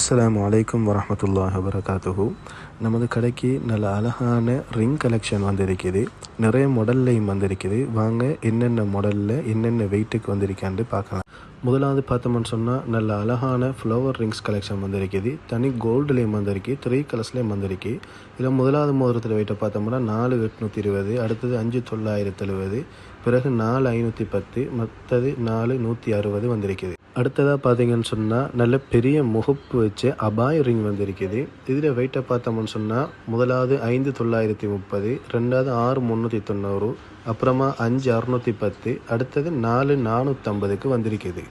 அஸ்ஸலாமு அலைக்கும் வரஹ்மத்துல்லாஹி வபரகாத்துஹு. நமது கடைக்கு நல்ல அழகான ரிங் கலெக்ஷன் வந்திருக்குது. நிறைய மாடல்லையும் வந்திருக்குது. வாங்க என்னென்ன மாடலில் என்னென்ன வெயிட்டுக்கு வந்திருக்கான்னு பார்க்கலாம். முதலாவது பார்த்தோம்னு சொன்னால் நல்ல அழகான ஃப்ளவர் ரிங்ஸ் கலெக்ஷன் வந்திருக்குது. தனி கோல்டுலேயும் வந்திருக்கு, 3 கலர்ஸ்லேயும் வந்திருக்கு. இதில் முதலாவது மோதிரத்தில் வெயிட்டை பார்த்தோம்னா 4820, அடுத்தது 5970, பிறகு 4510, மற்றது 4160 வந்திருக்குது. அடுத்ததாக பார்த்தீங்கன்னு சொன்னால் நல்ல பெரிய முகப்பு வச்ச அபாய் ரிங் வந்திருக்குது. இதில் வெயிட்டை பார்த்தோம்னு சொன்னால் முதலாவது 5930, ரெண்டாவது 6390, அப்புறமா 5610, அடுத்தது 4450க்கு வந்திருக்குது.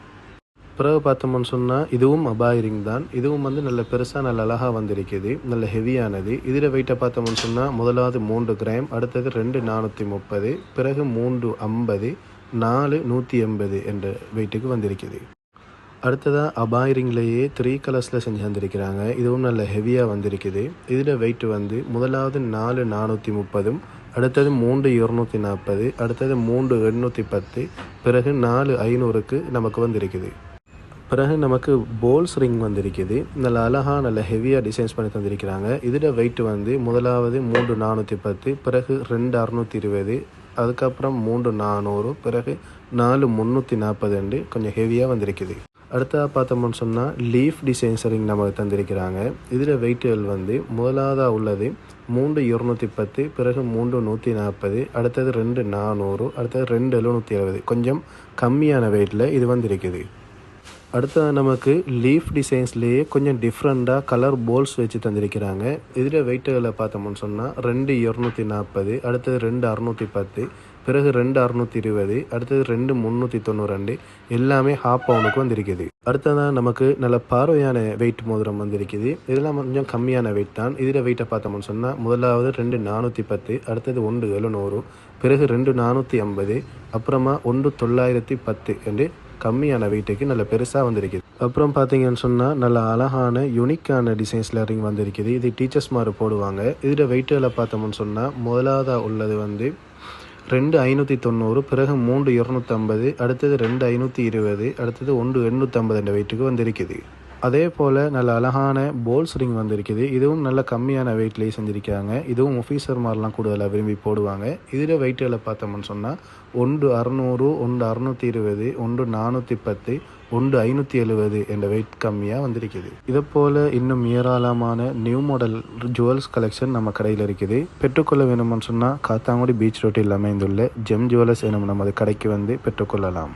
பிறகு பார்த்தோம்னு சொன்னால் இதுவும் அபாய் ரிங் தான். இதுவும் நல்ல பெருசாக நல்ல அழகாக வந்திருக்குது, நல்ல ஹெவியானது. இதில் வெயிட்டை பார்த்தோம்னு சொன்னால் முதலாவது 3 கிராம், அடுத்தது 2430, பிறகு 350, 4180 என்ற வெயிட்டுக்கு வந்திருக்குது. அடுத்ததாக அபாய் ரிங்லேயே 3 கலர்ஸில் செஞ்சு வந்திருக்கிறாங்க. இதுவும் நல்ல ஹெவியாக வந்திருக்குது. இதில் வெயிட் முதலாவது 4430, அடுத்தது 3240, அடுத்தது 3810, பிறகு 4500க்கு நமக்கு வந்திருக்குது. பிறகு நமக்கு போல்ஸ் ரிங் வந்திருக்குது. நல்ல அழகாக நல்ல ஹெவியாக டிசைன்ஸ் பண்ணி தந்திருக்கிறாங்க. இதில் வெயிட் முதலாவது 3410, பிறகு 2620, அதுக்கப்புறம் 3400, பிறகு 4340 கொஞ்சம் ஹெவியாக வந்திருக்குது. அடுத்ததாக பார்த்தோம்னு சொன்னால் லீஃப் டிசைன்ஸ் ரிங் நமக்கு தந்திருக்கிறாங்க. இதில் வெயிட்டுகள் முதலாவதாக உள்ளது 3210, பிறகு 3140, அடுத்தது 2400, அடுத்தது 2770, கொஞ்சம் கம்மியான வெயிட்டில் இது வந்திருக்குது. அடுத்தது நமக்கு லீஃப் டிசைன்ஸ்லேயே கொஞ்சம் டிஃப்ரெண்ட்டாக கலர் போல்ஸ் வச்சு தந்திருக்கிறாங்க. இதில் வெயிட்டுகளை பார்த்தோம்னு சொன்னால் 2240, அடுத்தது 2610, பிறகு 2620, அடுத்தது 2392, எல்லாமே ஹாஃப் பவுனுக்கு வந்திருக்குது. அடுத்ததான் நமக்கு நல்ல பார்வையான வெயிட் மோதிரம் வந்திருக்குது. இதெல்லாம் கொஞ்சம் கம்மியான வெயிட் தான். இதில் வெயிட்டை பார்த்தோம்னு சொன்னால் முதலாவது 2410, அடுத்தது 1700, பிறகு 2450, அப்புறமா 1910 என்று கம்மியான வெயிட்டுக்கு நல்ல பெருசாக வந்திருக்குது. அப்புறம் பார்த்தீங்கன்னு சொன்னால் நல்ல அழகான யூனிக்கான டிசைன்ஸில் ரிங் வந்திருக்குது. இது டீச்சர்ஸ் மாதிரி போடுவாங்க. இதில் வெயிட்டுகளை பார்த்தோம்னு சொன்னால் முதலாவதாக உள்ளது 2590, பிறகு 3250, அடுத்தது 2520, அடுத்தது 1850 என்ற வெயிட்டுக்கு வந்திருக்குது. அதே போல் நல்ல அழகான போல்ஸ் ரிங் வந்திருக்குது. இதுவும் நல்ல கம்மியான வெயிட்லேயே செஞ்சுருக்காங்க. இதுவும் ஆஃபீஸர் மாதிரிலாம் கூடுதலாக விரும்பி போடுவாங்க. இதில் வெயிட்டுகளை பார்த்தோம்னு சொன்னால் 1600, 620, 410, 570 என்ற வெயிட் கம்மியாக வந்திருக்குது. இதை போல் இன்னும் ஏராளமான நியூ மாடல் ஜுவல்ஸ் கலெக்ஷன் நம்ம கடையில் இருக்குது. பெற்றுக்கொள்ள வேணும்னு சொன்னால் காத்தாங்குடி பீச் ரோட்டில் அமைந்துள்ள ஜெம் ஜுவல்லர்ஸ் எனும் நமது கடைக்கு பெற்றுக்கொள்ளலாம்.